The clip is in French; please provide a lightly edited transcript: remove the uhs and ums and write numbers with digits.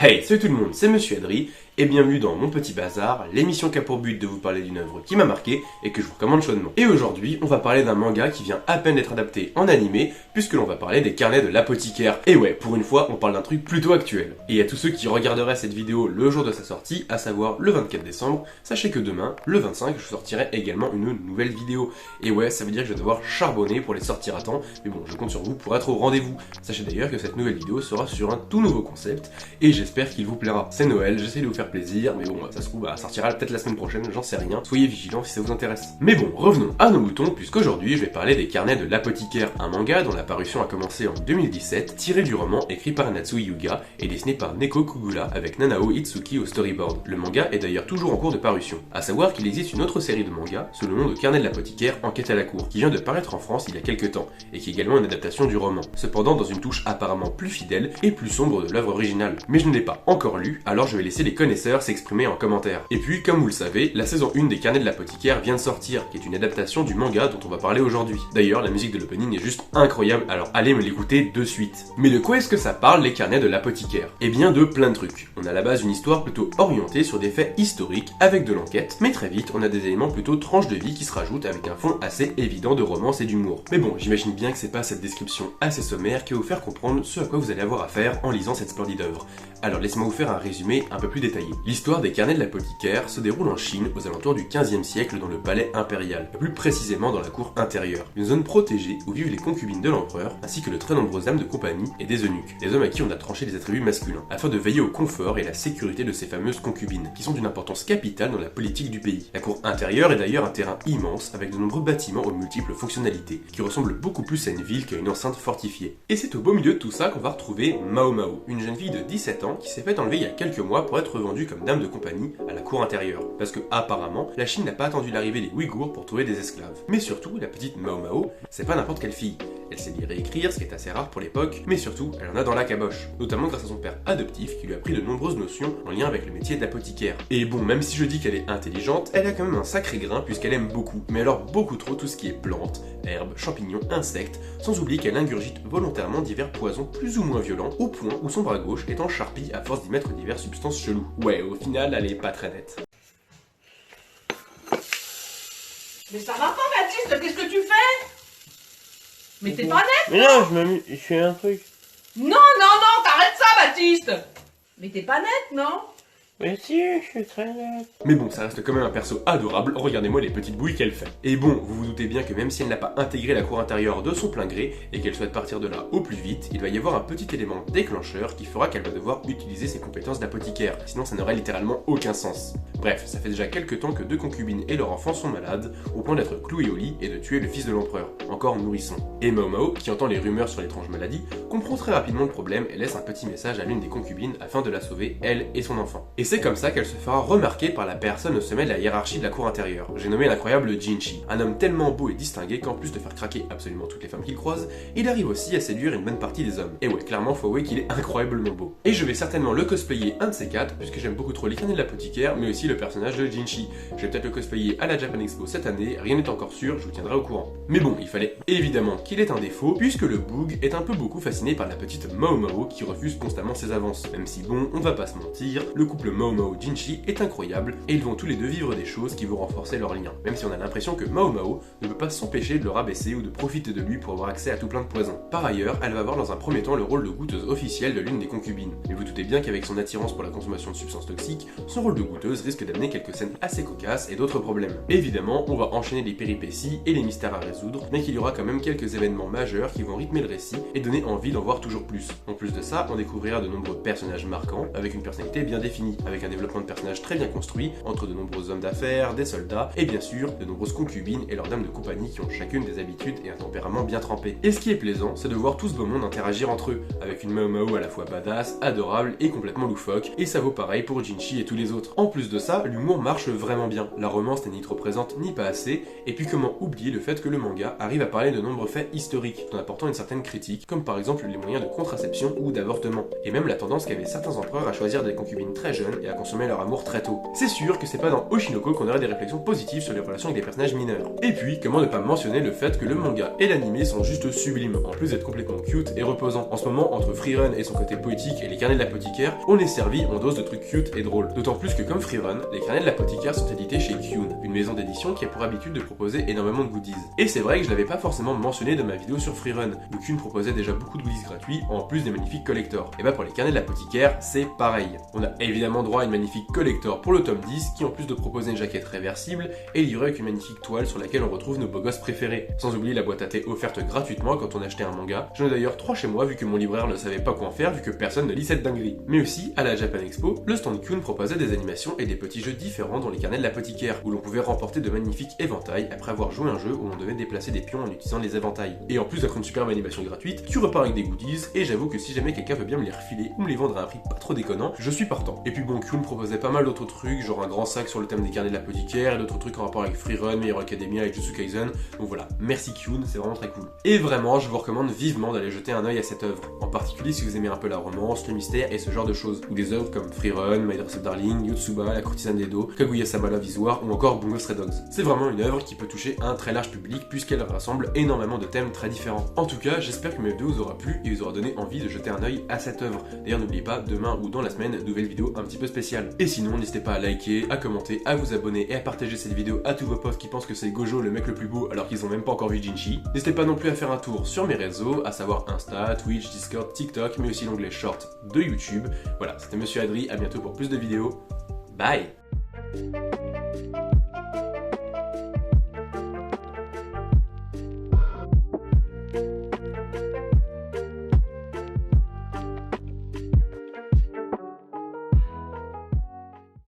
Hey, salut tout le monde, c'est Monsieur Adri, et bienvenue dans Mon Petit Bazar, l'émission qui a pour but de vous parler d'une œuvre qui m'a marqué et que je vous recommande chaudement. Et aujourd'hui, on va parler d'un manga qui vient à peine d'être adapté en animé, puisque l'on va parler des carnets de l'apothicaire. Et ouais, pour une fois, on parle d'un truc plutôt actuel. Et à tous ceux qui regarderaient cette vidéo le jour de sa sortie, à savoir le 24 décembre, sachez que demain, le 25, je sortirai également une nouvelle vidéo. Et ouais, ça veut dire que je vais devoir charbonner pour les sortir à temps, mais bon, je compte sur vous pour être au rendez-vous. Sachez d'ailleurs que cette nouvelle vidéo sera sur un tout nouveau concept, et j'espère qu'il vous plaira. C'est Noël, j'essaie de vous faire plaisir, mais bon, ça se trouve, ça sortira peut-être la semaine prochaine, j'en sais rien. Soyez vigilants si ça vous intéresse. Mais bon, revenons à nos moutons, puisqu'aujourd'hui je vais parler des carnets de l'apothicaire, un manga dont la parution a commencé en 2017, tiré du roman écrit par Natsuhi Yuga et dessiné par Neko Kugura avec Nanao Itsuki au storyboard. Le manga est d'ailleurs toujours en cours de parution. À savoir qu'il existe une autre série de mangas, sous le nom de Carnet de l'apothicaire Enquête à la cour, qui vient de paraître en France il y a quelques temps, et qui est également une adaptation du roman. Cependant dans une touche apparemment plus fidèle et plus sombre de l'œuvre originale. Mais je ne l'ai pas encore lu, alors je vais laisser les connaisseurs s'exprimer en commentaire. Et puis, comme vous le savez, la saison 1 des Carnets de l'apothicaire vient de sortir, qui est une adaptation du manga dont on va parler aujourd'hui. D'ailleurs, la musique de l'opening est juste incroyable, alors allez me l'écouter de suite. Mais de quoi est-ce que ça parle, les Carnets de l'apothicaire? Eh bien de plein de trucs. On a à la base une histoire plutôt orientée sur des faits historiques avec de l'enquête, mais très vite on a des éléments plutôt tranches de vie qui se rajoutent avec un fond assez évident de romance et d'humour. Mais bon, j'imagine bien que c'est pas cette description assez sommaire qui va vous faire comprendre ce à quoi vous allez avoir affaire en lisant cette splendide œuvre. Alors laissez-moi vous faire un résumé un peu plus détaillé. L'histoire des Carnets de l'apothicaire se déroule en Chine aux alentours du 15e siècle dans le palais impérial, plus précisément dans la cour intérieure, une zone protégée où vivent les concubines de l'empereur ainsi que de très nombreuses dames de compagnie et des eunuques, des hommes à qui on a tranché les attributs masculins, afin de veiller au confort et la sécurité de ces fameuses concubines, qui sont d'une importance capitale dans la politique du pays. La cour intérieure est d'ailleurs un terrain immense avec de nombreux bâtiments aux multiples fonctionnalités, qui ressemblent beaucoup plus à une ville qu'à une enceinte fortifiée. Et c'est au beau milieu de tout ça qu'on va retrouver Mao Mao, une jeune fille de 17 ans qui s'est fait enlever il y a quelques mois pour être vendue comme dame de compagnie à la cour intérieure. Parce que apparemment, la Chine n'a pas attendu l'arrivée des Ouïghours pour trouver des esclaves. Mais surtout, la petite Mao Mao, c'est pas n'importe quelle fille. Elle sait lire et écrire, ce qui est assez rare pour l'époque, mais surtout, elle en a dans la caboche. Notamment grâce à son père adoptif qui lui a appris de nombreuses notions en lien avec le métier d'apothicaire. Et bon, même si je dis qu'elle est intelligente, elle a quand même un sacré grain puisqu'elle aime beaucoup, mais alors beaucoup trop tout ce qui est plantes, herbes, champignons, insectes, sans oublier qu'elle ingurgite volontairement divers poisons plus ou moins violents, au point où son bras gauche est en charpie à force d'y mettre diverses substances cheloues. Ouais, au final, elle est pas très nette. Mais ça va pas, Baptiste, qu'est-ce que tu fais? Mais t'es pas net? Mais non, je fais un truc. Non, t'arrêtes ça, Baptiste. Mais t'es pas net, non? Mais si, je suis très net. Mais bon, ça reste quand même un perso adorable, regardez-moi les petites bouilles qu'elle fait. Et bon, vous vous doutez bien que même si elle n'a pas intégré la cour intérieure de son plein gré, et qu'elle souhaite partir de là au plus vite, il va y avoir un petit élément déclencheur qui fera qu'elle va devoir utiliser ses compétences d'apothicaire, sinon ça n'aurait littéralement aucun sens. Bref, ça fait déjà quelques temps que deux concubines et leur enfant sont malades, au point d'être cloués au lit et de tuer le fils de l'empereur, encore nourrisson. Et Mao Mao, qui entend les rumeurs sur l'étrange maladie, comprend très rapidement le problème et laisse un petit message à l'une des concubines afin de la sauver, elle et son enfant. Et c'est comme ça qu'elle se fera remarquer par la personne au sommet de la hiérarchie de la cour intérieure. J'ai nommé l'incroyable Jinchi, un homme tellement beau et distingué qu'en plus de faire craquer absolument toutes les femmes qu'il croise, il arrive aussi à séduire une bonne partie des hommes. Et ouais, clairement faut avouer qu'il est incroyablement beau. Et je vais certainement le cosplayer un de ces quatre, puisque j'aime beaucoup trop les carnets de l'apothicaire, mais aussi le personnage de Jinchi. Je vais peut-être le cosplayer à la Japan Expo cette année, rien n'est encore sûr, je vous tiendrai au courant. Mais bon, il fallait évidemment qu'il ait un défaut, puisque le Boog est un peu beaucoup fasciné par la petite Mao Mao qui refuse constamment ses avances. Même si bon, on va pas se mentir, le couple Mao Mao Jinchi est incroyable et ils vont tous les deux vivre des choses qui vont renforcer leur lien. Même si on a l'impression que Mao Mao ne peut pas s'empêcher de le rabaisser ou de profiter de lui pour avoir accès à tout plein de poisons. Par ailleurs, elle va avoir dans un premier temps le rôle de goûteuse officielle de l'une des concubines. Mais vous doutez bien qu'avec son attirance pour la consommation de substances toxiques, son rôle de goûteuse risque d'amener quelques scènes assez cocasses et d'autres problèmes. Évidemment, on va enchaîner les péripéties et les mystères à résoudre, mais qu'il y aura quand même quelques événements majeurs qui vont rythmer le récit et donner envie d'en voir toujours plus. En plus de ça, on découvrira de nombreux personnages marquants, avec une personnalité bien définie, avec un développement de personnages très bien construit, entre de nombreux hommes d'affaires, des soldats, et bien sûr, de nombreuses concubines et leurs dames de compagnie qui ont chacune des habitudes et un tempérament bien trempé. Et ce qui est plaisant, c'est de voir tout ce beau monde interagir entre eux, avec une Mao Mao à la fois badass, adorable et complètement loufoque, et ça vaut pareil pour Jinchi et tous les autres. En plus de ça, l'humour marche vraiment bien, la romance n'est ni trop présente ni pas assez, et puis comment oublier le fait que le manga arrive à parler de nombreux faits historiques, en apportant une certaine critique, comme par exemple les moyens de contraception ou d'avortement, et même la tendance qu'avaient certains empereurs à choisir des concubines très jeunes et à consommer leur amour très tôt. C'est sûr que c'est pas dans Oshinoko qu'on aurait des réflexions positives sur les relations avec des personnages mineurs. Et puis, comment ne pas mentionner le fait que le manga et l'anime sont juste sublimes, en plus d'être complètement cute et reposants. En ce moment, entre Freerun et son côté poétique et les carnets de l'apothicaire, on est servi en dose de trucs cute et drôles. D'autant plus que comme Freerun, les carnets de l'apothicaire sont édités chez Kyun, une maison d'édition qui a pour habitude de proposer énormément de goodies. Et c'est vrai que je l'avais pas forcément mentionné dans ma vidéo sur Freerun, où Kyun proposait déjà beaucoup de goodies gratuits, en plus des magnifiques collectors. Et bah pour les carnets de l'apothicaire, c'est pareil. On a évidemment droit à une magnifique collector pour le tome 10, qui en plus de proposer une jaquette réversible, est livrée avec une magnifique toile sur laquelle on retrouve nos beaux gosses préférés. Sans oublier la boîte à thé offerte gratuitement quand on achetait un manga. J'en ai d'ailleurs 3 chez moi vu que mon libraire ne savait pas quoi en faire vu que personne ne lit cette dinguerie. Mais aussi, à la Japan Expo, le stand Kyun proposait des animations et des petits jeux différents dans les carnets de l'apothicaire, où l'on pouvait remporter de magnifiques éventails après avoir joué un jeu où on devait déplacer des pions en utilisant les éventails. Et en plus d'être une superbe animation gratuite, tu repars avec des goodies, et j'avoue que si jamais quelqu'un veut bien me les refiler ou me les vendre à un prix pas trop déconnant, je suis partant. Et puis bon, Kyun proposait pas mal d'autres trucs, genre un grand sac sur le thème des carnets de l'apothicaire, et d'autres trucs en rapport avec Freerun, My Hero Academia et Jujutsu Kaisen, donc voilà, merci Kyun, c'est vraiment très cool. Et vraiment, je vous recommande vivement d'aller jeter un œil à cette œuvre, en particulier si vous aimez un peu la romance, le mystère et ce genre de choses, ou des œuvres comme Freerun, My Dress Darling, Yotsuba, La Courtisane d'Edo, Kaguya-sama Love is War ou encore Bungo Stray Dogs. C'est vraiment une œuvre qui peut toucher un très large public puisqu'elle rassemble énormément de thèmes très différents. En tout cas, j'espère que ma vidéo vous aura plu et vous aura donné envie de jeter un œil à cette œuvre. D'ailleurs, n'oubliez pas, demain ou dans la semaine, nouvelle vidéo un petit peu spéciale. Et sinon, n'hésitez pas à liker, à commenter, à vous abonner et à partager cette vidéo à tous vos potes qui pensent que c'est Gojo le mec le plus beau alors qu'ils ont même pas encore vu Jinchi. N'hésitez pas non plus à faire un tour sur mes réseaux, à savoir Insta, Twitch, Discord, TikTok, mais aussi l'onglet Short de YouTube. Voilà, c'était Monsieur Adri, à bientôt pour plus de vidéos. Bye!